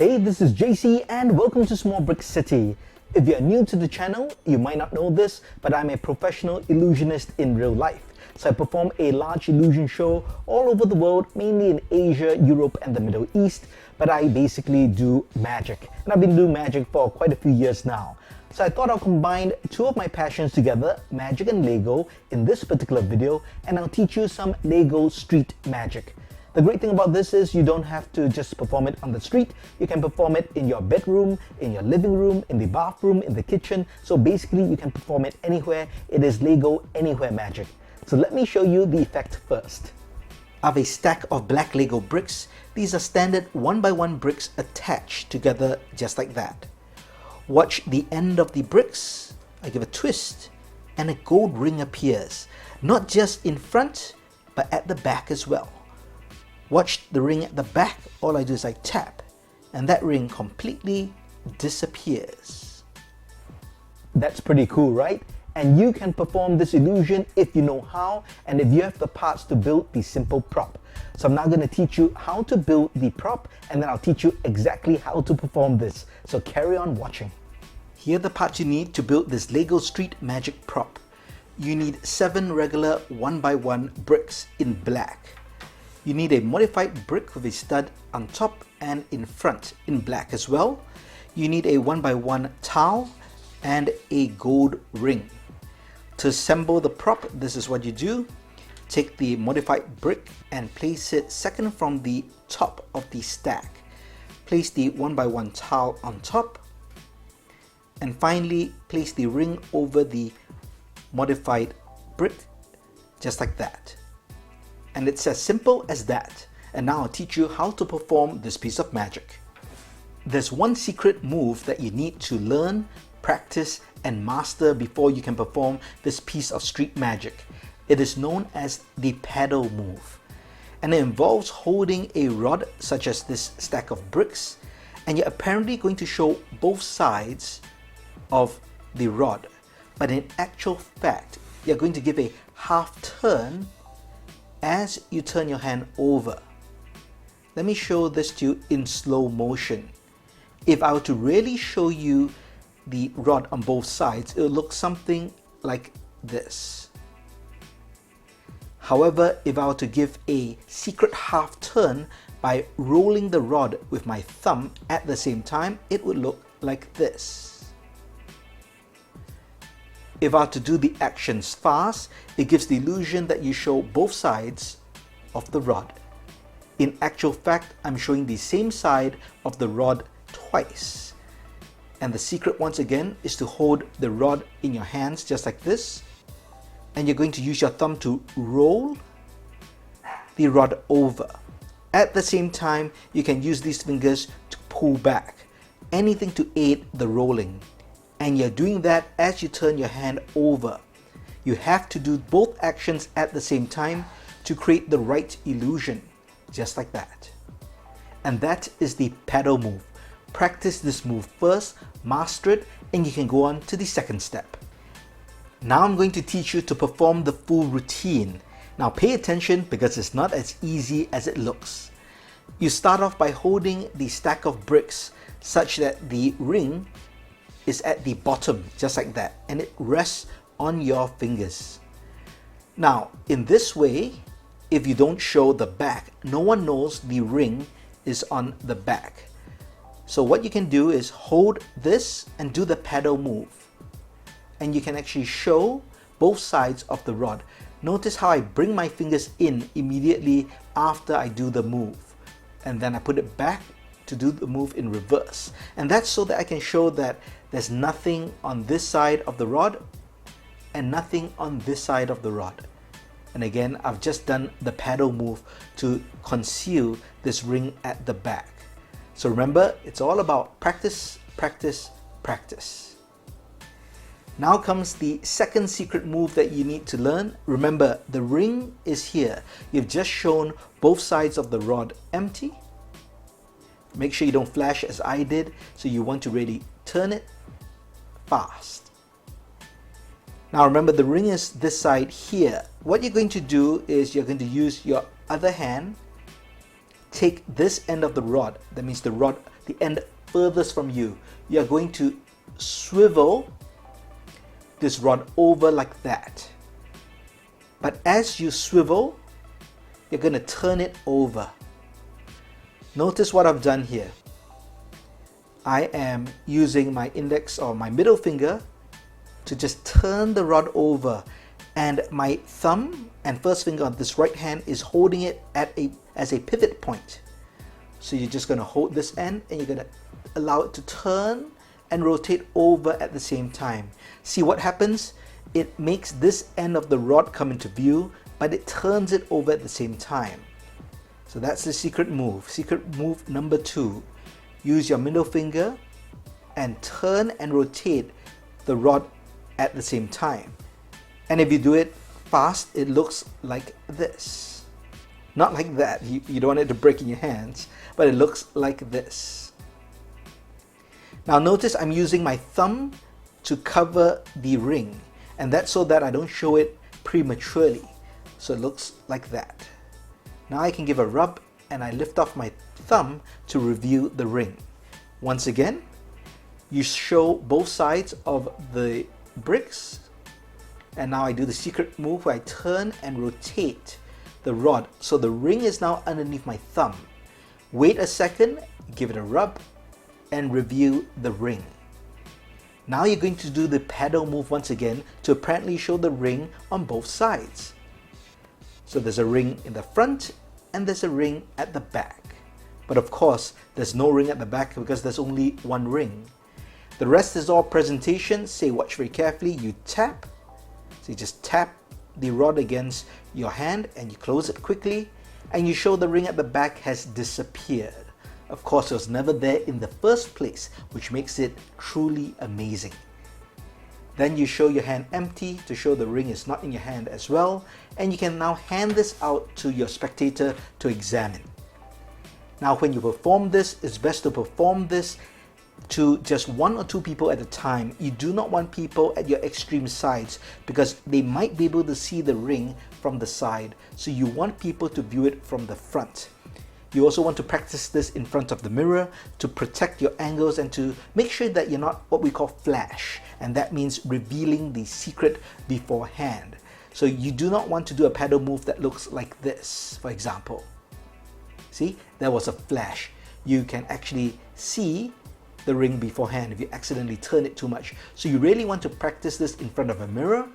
Hey, this is JC and welcome to Small Brick City. If you're new to the channel, you might not know this, but I'm a professional illusionist in real life. So I perform a large illusion show all over the world, mainly in Asia, Europe and the Middle East, but I basically do magic. And I've been doing magic for quite a few years now. So I thought I'll combine two of my passions together, magic and Lego, in this particular video, and I'll teach you some Lego street magic. The great thing about this is you don't have to just perform it on the street. You can perform it in your bedroom, in your living room, in the bathroom, in the kitchen. So basically you can perform it anywhere. It is Lego Anywhere magic. So let me show you the effect first. I have a stack of black Lego bricks. These are standard 1x1 bricks attached together just like that. Watch the end of the bricks. I give a twist and a gold ring appears. Not just in front, but at the back as well. Watch the ring at the back. All I do is I tap and that ring completely disappears. That's pretty cool, right? And you can perform this illusion if you know how and if you have the parts to build the simple prop. So I'm now going to teach you how to build the prop and then I'll teach you exactly how to perform this. So carry on watching. Here are the parts you need to build this Lego Street Magic prop. You need 7 regular 1x1 bricks in black. You need a modified brick with a stud on top and in front in black as well. You need a 1x1 towel and a gold ring. To assemble the prop, this is what you do. Take the modified brick and place it second from the top of the stack. Place the 1x1 towel on top. And finally, place the ring over the modified brick, just like that. And it's as simple as that. And now I'll teach you how to perform this piece of magic. There's one secret move that you need to learn, practice, and master before you can perform this piece of street magic. It is known as the paddle move. And it involves holding a rod such as this stack of bricks, and you're apparently going to show both sides of the rod. But in actual fact, you're going to give a half turn as you turn your hand over. Let me show this to you in slow motion. If I were to really show you the rod on both sides, it will look something like this. However, if I were to give a secret half turn by rolling the rod with my thumb at the same time, it would look like this. If I were to do the actions fast, it gives the illusion that you show both sides of the rod. In actual fact, I'm showing the same side of the rod twice. And the secret once again is to hold the rod in your hands just like this. And you're going to use your thumb to roll the rod over. At the same time, you can use these fingers to pull back. Anything to aid the rolling. And you're doing that as you turn your hand over. You have to do both actions at the same time to create the right illusion, just like that. And that is the paddle move. Practice this move first, master it, and you can go on to the second step. Now I'm going to teach you to perform the full routine. Now pay attention because it's not as easy as it looks. You start off by holding the stack of bricks such that the ring is at the bottom, just like that, and it rests on your fingers. Now, in this way, if you don't show the back, no one knows the ring is on the back. So what you can do is hold this and do the paddle move. And you can actually show both sides of the rod. Notice how I bring my fingers in immediately after I do the move. And then I put it back to do the move in reverse. And that's so that I can show that there's nothing on this side of the rod and nothing on this side of the rod. And again, I've just done the paddle move to conceal this ring at the back. So remember, it's all about practice, practice, practice. Now comes the second secret move that you need to learn. Remember, the ring is here. You've just shown both sides of the rod empty. Make sure you don't flash as I did. So you want to really turn it fast. Now remember, the ring is this side here. What you're going to do is you're going to use your other hand take this end of the rod, that means the rod, the end furthest from you, you are going to swivel this rod over like that. But as you swivel, you're going to turn it over. Notice what I've done here. I am using my index or my middle finger to just turn the rod over, and my thumb and first finger on this right hand is holding it as a pivot point. So you're just going to hold this end and you're going to allow it to turn and rotate over at the same time. See what happens? It makes this end of the rod come into view, but it turns it over at the same time. So that's the secret move. Secret move number 2. Use your middle finger and turn and rotate the rod at the same time. And if you do it fast, it looks like this. Not like that, you don't want it to break in your hands, but it looks like this. Now notice I'm using my thumb to cover the ring, and that's so that I don't show it prematurely. So it looks like that. Now I can give a rub and I lift off my thumb to review the ring. Once again, you show both sides of the bricks, and now I do the secret move where I turn and rotate the rod so the ring is now underneath my thumb. Wait a second, give it a rub and review the ring. Now you're going to do the paddle move once again to apparently show the ring on both sides. So there's a ring in the front and there's a ring at the back. But of course, there's no ring at the back because there's only one ring. The rest is all presentation. Say, watch very carefully. You tap. So you just tap the rod against your hand and you close it quickly, and you show the ring at the back has disappeared. Of course, it was never there in the first place, which makes it truly amazing. Then you show your hand empty to show the ring is not in your hand as well, and you can now hand this out to your spectator to examine. Now when you perform this, it's best to perform this to just 1 or 2 people at a time. You do not want people at your extreme sides because they might be able to see the ring from the side. So you want people to view it from the front. You also want to practice this in front of the mirror to protect your angles and to make sure that you're not what we call flash, and that means revealing the secret beforehand. So you do not want to do a paddle move that looks like this, for example. See, there was a flash. You can actually see the ring beforehand if you accidentally turn it too much. So you really want to practice this in front of a mirror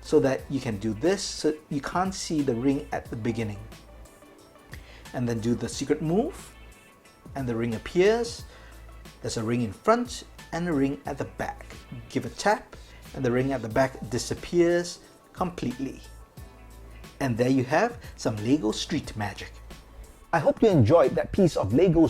so that you can do this so you can't see the ring at the beginning. And then do the secret move and the ring appears. There's a ring in front and a ring at the back. Give a tap and the ring at the back disappears completely. And there you have some Lego street magic. I hope you enjoyed that piece of Lego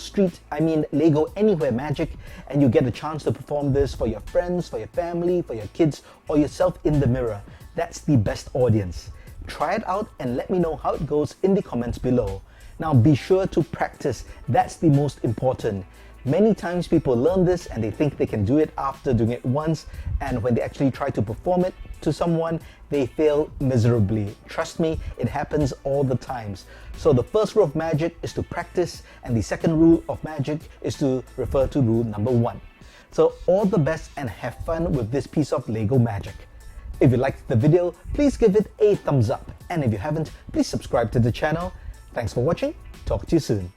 Anywhere magic, and you get a chance to perform this for your friends, for your family, for your kids, or yourself in the mirror. That's the best audience. Try it out and let me know how it goes in the comments below. Now be sure to practice, that's the most important. Many times people learn this and they think they can do it after doing it once, and when they actually try to perform it to someone, they fail miserably. Trust me, it happens all the times. So the first rule of magic is to practice, and the second rule of magic is to refer to rule number 1. So all the best and have fun with this piece of Lego magic. If you liked the video, please give it a thumbs up, and if you haven't, please subscribe to the channel. Thanks for watching. Talk to you soon.